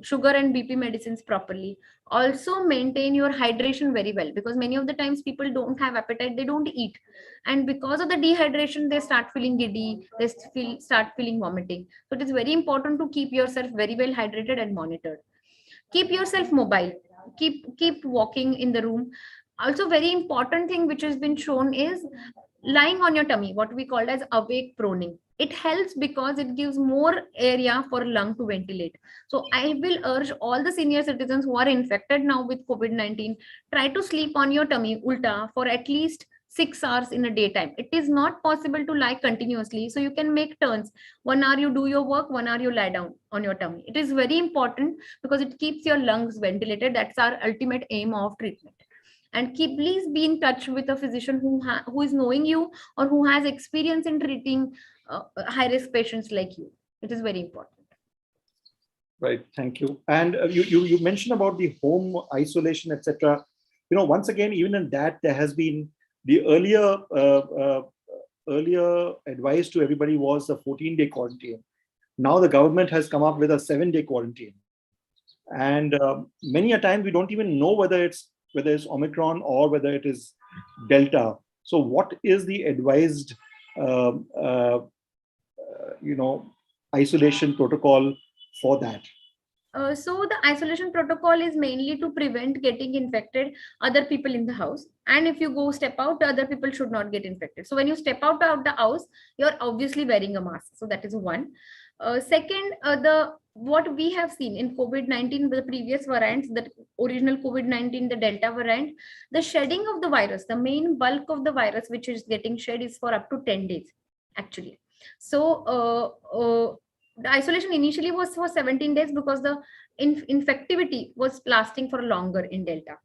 sugar and BP medicines properly. Also maintain your hydration very well, because many of the times people don't have appetite, they don't eat, and because of the dehydration they start feeling giddy, they start feeling vomiting. So it is very important to keep yourself very well hydrated and monitored. Keep yourself mobile, keep walking in the room. Also very important thing which has been shown is lying on your tummy, what we call as awake proning. It helps because it gives more area for lung to ventilate. So I will urge all the senior citizens who are infected now with COVID-19, try to sleep on your tummy ulta for at least 6 hours in a daytime. It is not possible to lie continuously, so you can make turns. 1 hour you do your work, 1 hour you lie down on your tummy. It is very important because it keeps your lungs ventilated. That's our ultimate aim of treatment. And please be in touch with a physician who is knowing you or who has experience in treating high risk patients like you. It is very important. Right, thank you. And you mentioned about the home isolation, etc. Once again, even in that, there has been the earlier advice to everybody was a 14-day quarantine. Now the government has come up with a 7-day quarantine, and many a time we don't even know whether it's Omicron or whether it is Delta. So what is the advised isolation protocol for that? So the isolation protocol is mainly to prevent getting infected other people in the house. And if you go step out, the other people should not get infected. So when you step out of the house, you're obviously wearing a mask. So that is one. Second, what we have seen in COVID-19, the previous variants, the original COVID-19, the Delta variant, the shedding of the virus, the main bulk of the virus which is getting shed is for up to 10 days, actually. So the isolation initially was for 17 days because the infectivity was lasting for longer in Delta.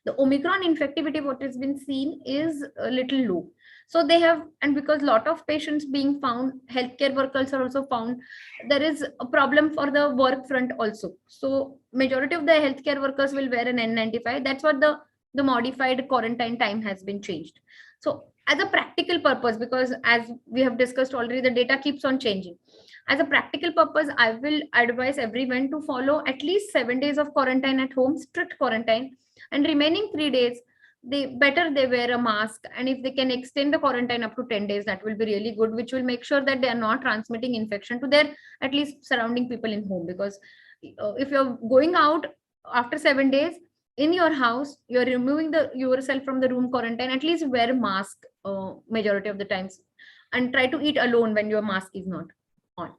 The Omicron infectivity, what has been seen, is a little low. So they have, and because a lot of patients being found, healthcare workers are also found, there is a problem for the work front also. So majority of the healthcare workers will wear an N95. That's what the modified quarantine time has been changed. So as a practical purpose, because as we have discussed already, the data keeps on changing. As a practical purpose, I will advise everyone to follow at least 7 days of quarantine at home, strict quarantine, and remaining 3 days, they wear a mask. And if they can extend the quarantine up to 10 days, that will be really good, which will make sure that they are not transmitting infection to their at least surrounding people in home. Because if you're going out after 7 days in your house, you're removing yourself from the room quarantine, at least wear a mask majority of the times, and try to eat alone when your mask is not on.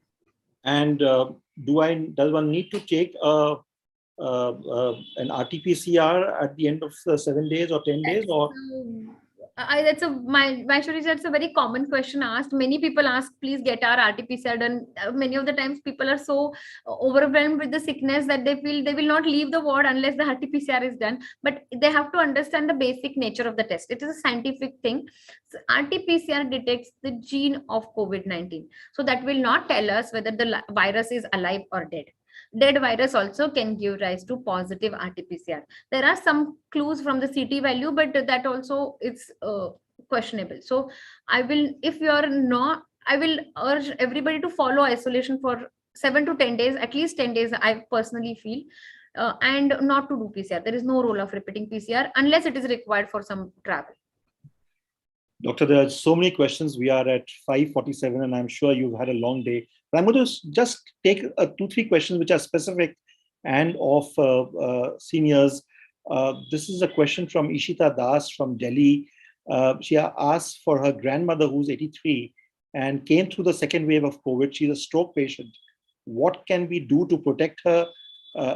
And does one need to take a an RT-PCR at the end of 7 days or 10 days, or That's a very common question asked. Many people ask, please get our RT-PCR done. Many of the times people are so overwhelmed with the sickness that they feel they will not leave the ward unless the RT-PCR is done. But they have to understand the basic nature of the test. It is a scientific thing. So RT-PCR detects the gene of COVID-19. So that will not tell us whether the virus is alive or dead. Dead virus also can give rise to positive RT-PCR. There are some clues from the CT value, but that also is questionable. So I will urge everybody to follow isolation for 7 to 10 days, at least 10 days, I personally feel, and not to do PCR. There is no role of repeating PCR unless it is required for some travel. Doctor, there are so many questions. We are at 5:47 and I'm sure you've had a long day. But I'm going to just take 2-3 questions which are specific and of seniors. This is a question from Ishita Das from Delhi. She asked for her grandmother who's 83 and came through the second wave of COVID. She's a stroke patient. What can we do to protect her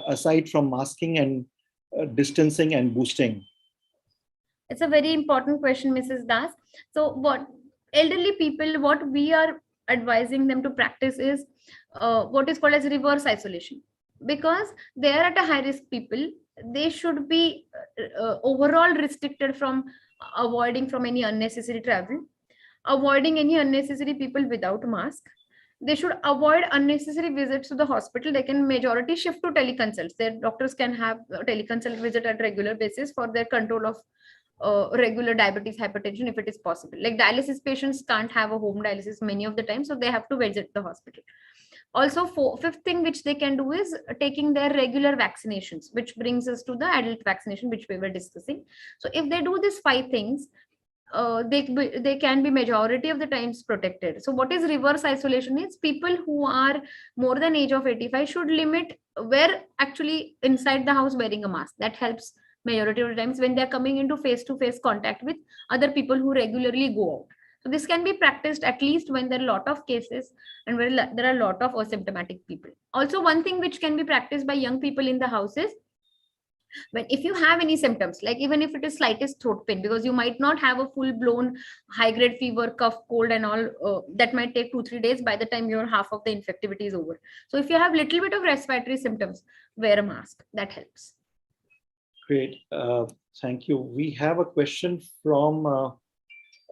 aside from masking and distancing and boosting? It's a very important question, Mrs. Das. So what elderly people, what we are advising them to practice is what is called as reverse isolation, because they are at a high risk people. They should be overall restricted from avoiding from any unnecessary travel, avoiding any unnecessary people without mask. They should avoid unnecessary visits to the hospital. They can majority shift to teleconsults. Their doctors can have a teleconsult visit at regular basis for their control of regular diabetes, hypertension, if it is possible. Like dialysis patients can't have a home dialysis many of the time, so they have to visit the hospital. Also, fifth thing which they can do is taking their regular vaccinations, which brings us to the adult vaccination, which we were discussing. So if they do these 5 things, they can be majority of the times protected. So what is reverse isolation is people who are more than age of 85 should limit where actually inside the house wearing a mask. That helps majority of the times when they're coming into face-to-face contact with other people who regularly go out. So this can be practiced at least when there are a lot of cases and when there are a lot of asymptomatic people. Also, one thing which can be practiced by young people in the house is when if you have any symptoms, like even if it is slightest throat pain, because you might not have a full-blown high-grade fever, cough, cold and all, that might take 2-3 days by the time your half of the infectivity is over. So if you have little bit of respiratory symptoms, wear a mask. That helps. Great. Thank you. We have a question from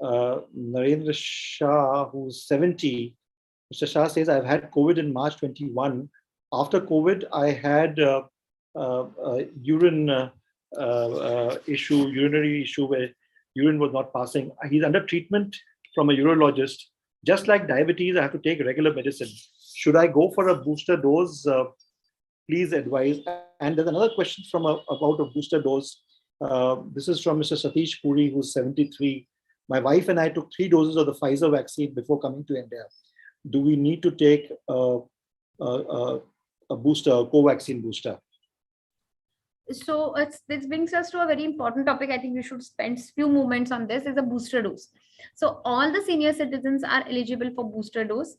Narendra Shah, who's 70. Mr. Shah says, I've had COVID in March 21. After COVID, I had urinary issue where urine was not passing. He's under treatment from a urologist. Just like diabetes, I have to take regular medicine. Should I go for a booster dose? Please advise. And there's another question from about a booster dose. This is from Mr. Satish Puri, who's 73. My wife and I took 3 doses of the Pfizer vaccine before coming to India. Do we need to take a booster, a Covaxin booster? So this brings us to a very important topic. I think we should spend few moments on this, is a booster dose. So all the senior citizens are eligible for booster dose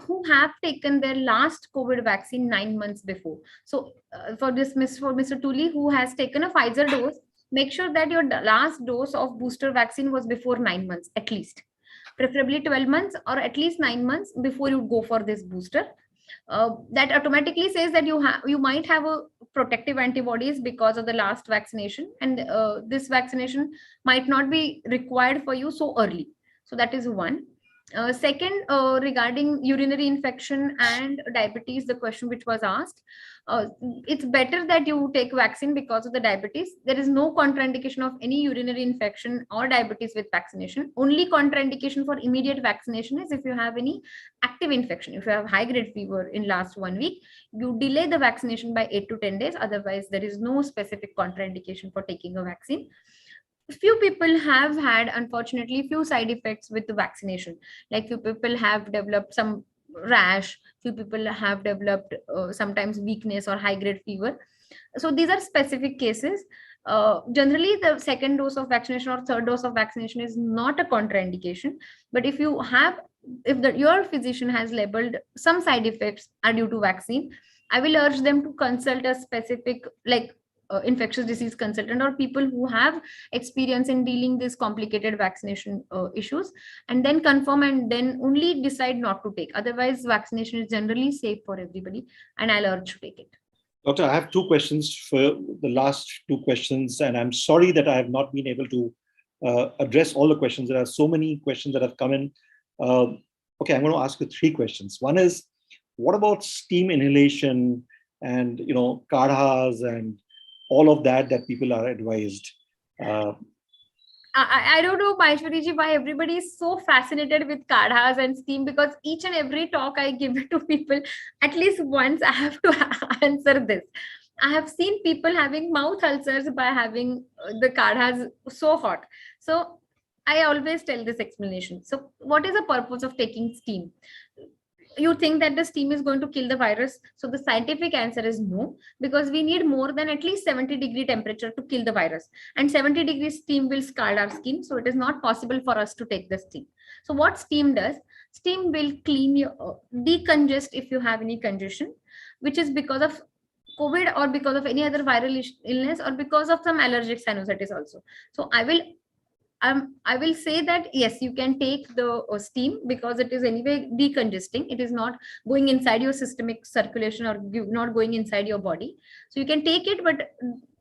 who have taken their last COVID vaccine 9 months before. So for Mr. Tuli, who has taken a Pfizer dose, make sure that your last dose of booster vaccine was before 9 months, at least, preferably 12 months or at least 9 months before you go for this booster. That automatically says that you might have a protective antibodies because of the last vaccination, and this vaccination might not be required for you so early. So that is one. Second, regarding urinary infection and diabetes, the question which was asked, it's better that you take vaccine because of the diabetes. There is no contraindication of any urinary infection or diabetes with vaccination. Only contraindication for immediate vaccination is if you have any active infection. If you have high grade fever in last 1 week, you delay the vaccination by 8 to 10 days. Otherwise, there is no specific contraindication for taking a vaccine. Few people have had, unfortunately, few side effects with the vaccination. Like few people have developed some rash, few people have developed sometimes weakness or high grade fever. So these are specific cases. Generally, the second dose of vaccination or third dose of vaccination is not a contraindication. But if your physician has labeled some side effects are due to vaccine, I will urge them to consult a specific infectious disease consultant or people who have experience in dealing these complicated vaccination issues, and then confirm and then only decide not to take. Otherwise, vaccination is generally safe for everybody, and I'll urge to take it. Doctor, I have two questions for the last two questions, and I'm sorry that I have not been able to address all the questions. There are so many questions that have come in. Okay, I'm going to ask you three questions. One is, what about steam inhalation and kadhas and all of that people are advised? I don't know, Maishwariji, why everybody is so fascinated with kadhas and steam, because each and every talk I give it to people, at least once I have to answer this. I have seen people having mouth ulcers by having the kadhas so hot. So I always tell this explanation. So what is the purpose of taking steam? You think that the steam is going to kill the virus? So the scientific answer is no, because we need more than at least 70-degree temperature to kill the virus, and 70 degrees steam will scald our skin. So it is not possible for us to take the steam. So what steam does? Steam will clean your decongest if you have any congestion, which is because of COVID or because of any other viral illness or because of some allergic sinusitis also. So I will say that yes, you can take the steam because it is anyway decongesting. It is not going inside your systemic circulation or not going inside your body. So you can take it, but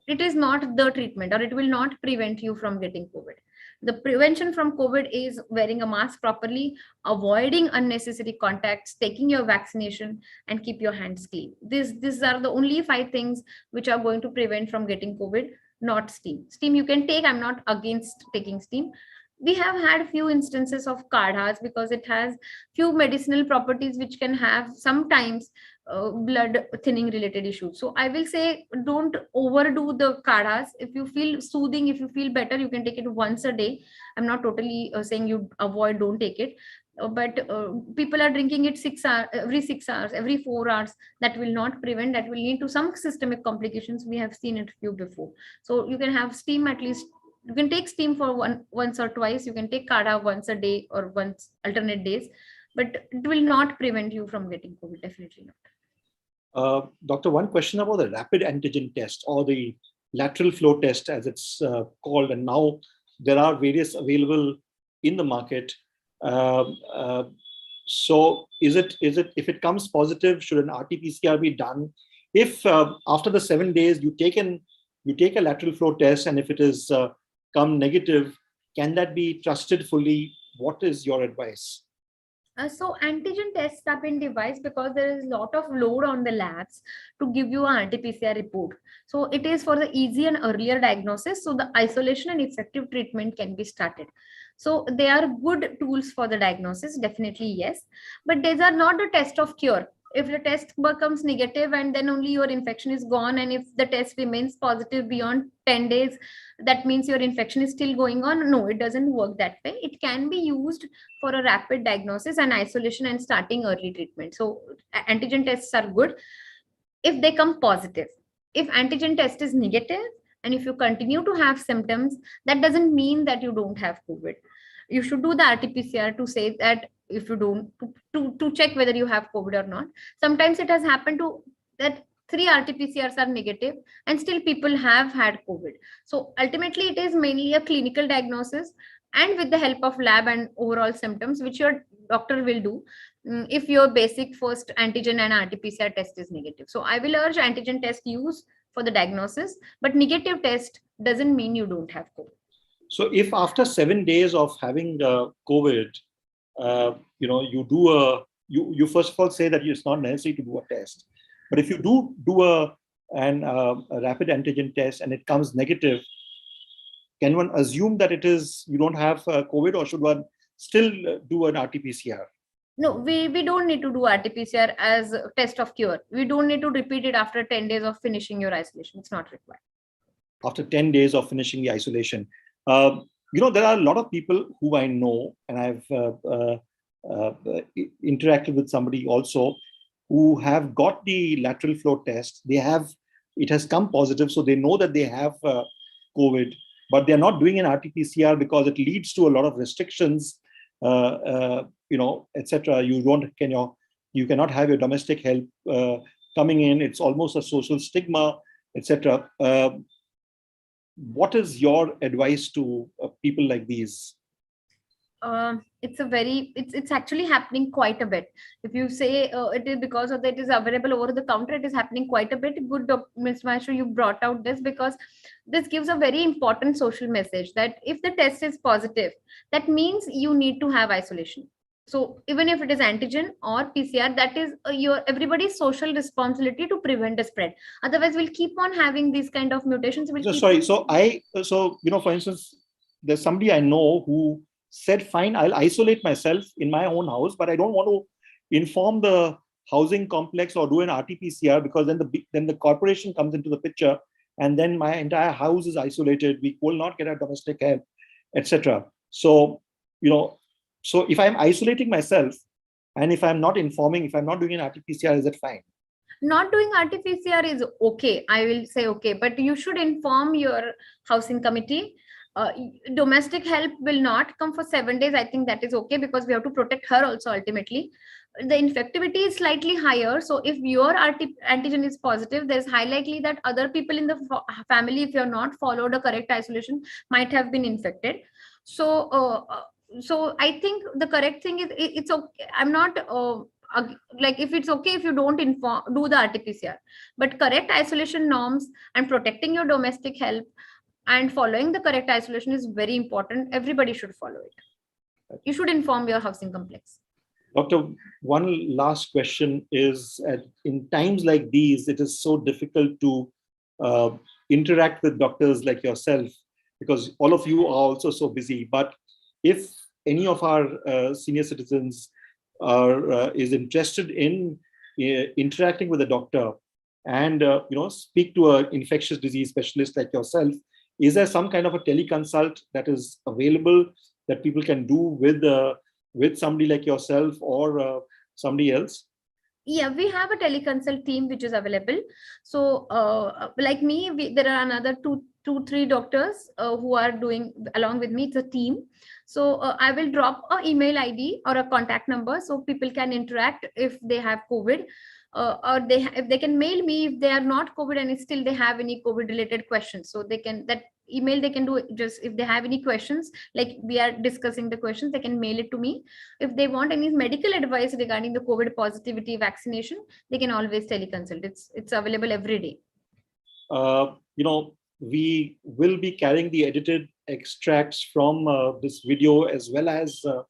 it is not the treatment, or it will not prevent you from getting COVID. The prevention from COVID is wearing a mask properly, avoiding unnecessary contacts, taking your vaccination, and keep your hands clean. These are the only 5 things which are going to prevent from getting COVID. Not steam. Steam you can take. I'm not against taking steam. We have had few instances of kadhas because it has few medicinal properties which can have sometimes blood thinning related issues. So I will say don't overdo the kadhas. If you feel soothing, if you feel better, you can take it once a day. I'm not totally saying you avoid, don't take it. But people are drinking it 6 hours, every 6 hours, every 4 hours. That will not prevent. That will lead to some systemic complications. We have seen it few before. So you can have steam at least. You can take steam for once or twice. You can take kadha once a day or once alternate days, but it will not prevent you from getting COVID. Definitely not. Doctor, one question about the rapid antigen test or the lateral flow test as it's called, and now there are various available in the market. So is it if it comes positive, should an RT-PCR be done? If after the 7 days you take a lateral flow test, and if it is come negative, can that be trusted fully? What is your advice? So antigen tests have been devised because there is a lot of load on the labs to give you an RT-PCR report. So it is for the easy and earlier diagnosis. So the isolation and effective treatment can be started. So they are good tools for the diagnosis, definitely yes. But these are not the test of cure. If the test becomes negative and then only your infection is gone, and if the test remains positive beyond 10 days, that means your infection is still going on. No, it doesn't work that way. It can be used for a rapid diagnosis and isolation and starting early treatment. So antigen tests are good if they come positive. If antigen test is negative and if you continue to have symptoms, that doesn't mean that you don't have COVID. You should do the RT-PCR to say that if you don't, to check whether you have COVID or not. Sometimes it has happened to that 3 RT-PCRs are negative and still people have had COVID. So ultimately it is mainly a clinical diagnosis, and with the help of lab and overall symptoms, which your doctor will do if your basic first antigen and RT-PCR test is negative. So I will urge antigen test use for the diagnosis, but negative test doesn't mean you don't have COVID. So if after 7 days of having COVID, you first of all say that it's not necessary to do a test, but if you do a rapid antigen test and it comes negative, can one assume that you don't have COVID, or should one still do an RT-PCR? No, we don't need to do RT-PCR as a test of cure. We don't need to repeat it after 10 days of finishing your isolation. It's not required. After 10 days of finishing the isolation. There are a lot of people who I know, and I've interacted with somebody also who have got the lateral flow test. It has come positive, so they know that they have COVID, but they're not doing an RT-PCR because it leads to a lot of restrictions, etc. You cannot have your domestic help coming in. It's almost a social stigma, etc. What is your advice to people like these? It's actually happening quite a bit. If you say it is because of that it is available over the counter, it is happening quite a bit. Good, Ms. Maharashtra, you brought out this because this gives a very important social message that if the test is positive, that means you need to have isolation. So even if it is antigen or PCR, that is your everybody's social responsibility to prevent the spread. Otherwise, we'll keep on having these kind of mutations. For instance, there's somebody I know who said, fine, I'll isolate myself in my own house, but I don't want to inform the housing complex or do an RT-PCR, because then the corporation comes into the picture, and then my entire house is isolated. We will not get our domestic help, etc. So, so if I'm isolating myself, and if I'm not informing, if I'm not doing an RT-PCR, is that fine? Not doing RT-PCR is okay. I will say okay, but you should inform your housing committee. Domestic help will not come for 7 days. I think that is okay because we have to protect her also ultimately. The infectivity is slightly higher. So if your antigen is positive, there's high likely that other people in the family, if you're not followed a correct isolation, might have been infected. So, so I think the correct thing is it's okay. I'm not like if it's okay if you don't do the RT-PCR, but correct isolation norms and protecting your domestic help and following the correct isolation is very important. Everybody should follow it. You should inform your housing complex. Doctor, one last question is, in times like these, it is so difficult to interact with doctors like yourself, because all of you are also so busy. But if any of our senior citizens is interested in interacting with a doctor and speak to an infectious disease specialist like yourself, is there some kind of a tele consult that is available that people can do with somebody like yourself or somebody else? Yeah, we have a tele consult team which is available. So like me, there are another two, three doctors who are doing along with me. It's a team. So I will drop an email ID or a contact number so people can interact if they have COVID. Or if they can mail me if they are not COVID and still they have any COVID related questions. So they can, that email they can do it, just if they have any questions, like we are discussing the questions, they can mail it to me. If they want any medical advice regarding the COVID positivity vaccination, they can always teleconsult. It's available every day. We will be carrying the edited extracts from this video, as well as the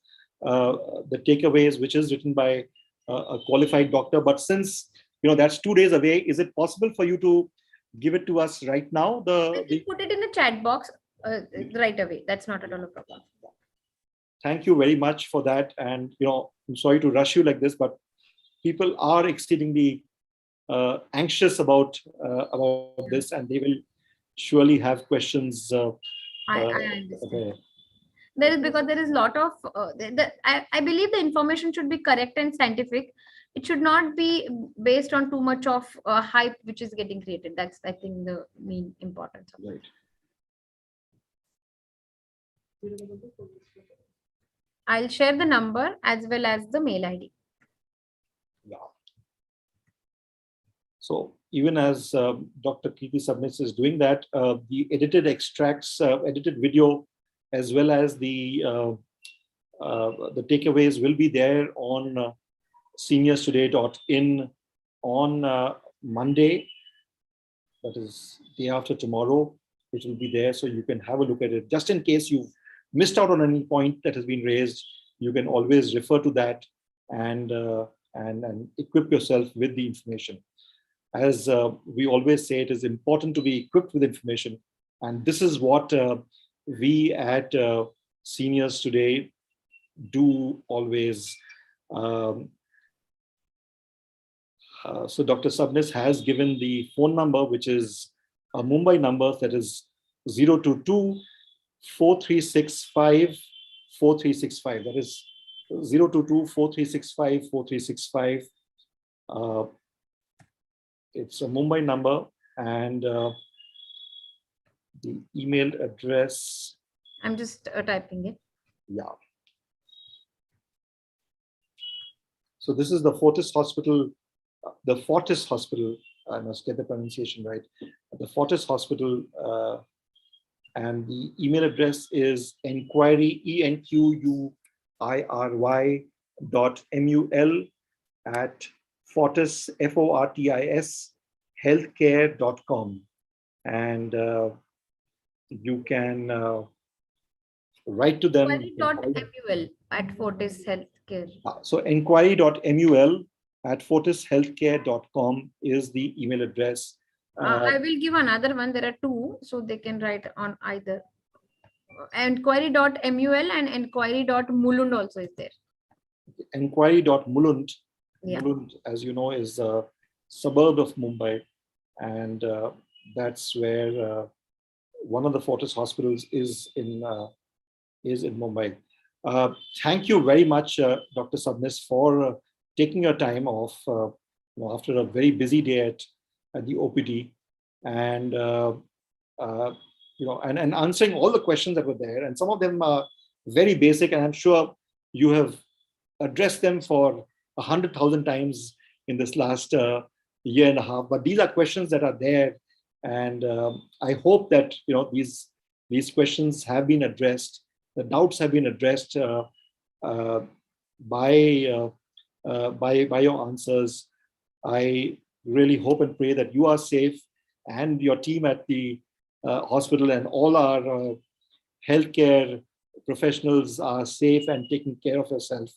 takeaways, which is written by a qualified doctor. But since that's 2 days away, is it possible for you to give it to us right now? I will put it in the chat box right away. That's not at all a problem. Thank you very much for that. And I'm sorry to rush you like this, but people are exceedingly anxious about this, and they will surely have questions. I understand. Because there is a lot of I believe the information should be correct and scientific. It should not be based on too much of hype which is getting created. That's, I think, the main importance of it. Right. I'll share the number as well as the mail ID. Yeah. So even as Dr. Kirti Sabnis is doing that, the edited extracts, edited video, as well as the takeaways will be there on seniorstoday.in on Monday. That is day after tomorrow. It will be there, so you can have a look at it. Just in case you've missed out on any point that has been raised, you can always refer to that and equip yourself with the information. As we always say, it is important to be equipped with information, and this is what we at Seniors Today do always. So Dr. Sabnis has given the phone number, which is a Mumbai number, that is 022-4365-4365. That is 022-4365-4365. It's a Mumbai number, and the email address. I'm just typing it. Yeah. So this is the Fortis Hospital the Fortis Hospital. I must get the pronunciation right. The Fortis Hospital, and the email address is enquiry, enquiry.mul at Fortis, Fortis, healthcare.com. And you can write to them. Inquiry.mul at Fortis Healthcare. So enquiry.mul at fortishealthcare.com is the email address. I will give another one. There are two, so they can write on either. Enquiry.mul and enquiry.mulund also is there. Enquiry.mulund. Yeah. Mulund, as you know, is a suburb of Mumbai, and that's where one of the Fortis hospitals is in Mumbai. Thank you very much, Dr. Sabnis, for taking your time off after a very busy day at the OPD, and and answering all the questions that were there. And some of them are very basic, and I'm sure you have addressed them for 100,000 times in this last year and a half. But these are questions that are there, and I hope that these questions have been addressed. The doubts have been addressed by your answers. I really hope and pray that you are safe, and your team at the hospital and all our healthcare professionals are safe and taking care of yourself.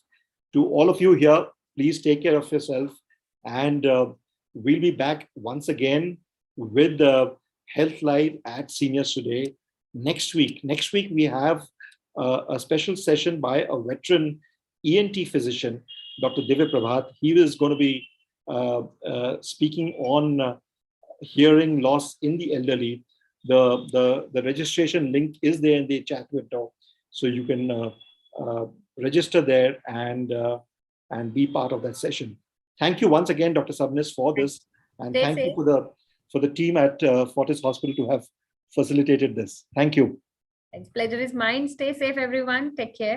To all of you here, please take care of yourself, and we'll be back once again with the Health Live at Seniors Today next week. Next week we have a special session by a veteran ENT physician, Dr. Divya Prabhat. He is going to be speaking on hearing loss in the elderly. The registration link is there in the chat window, so you can register there and be part of that session. Thank you once again, Dr. Sabnis, for this, and thank you for the team at Fortis Hospital to have facilitated this. Thank you. Pleasure is mine. Stay safe, everyone. Take care.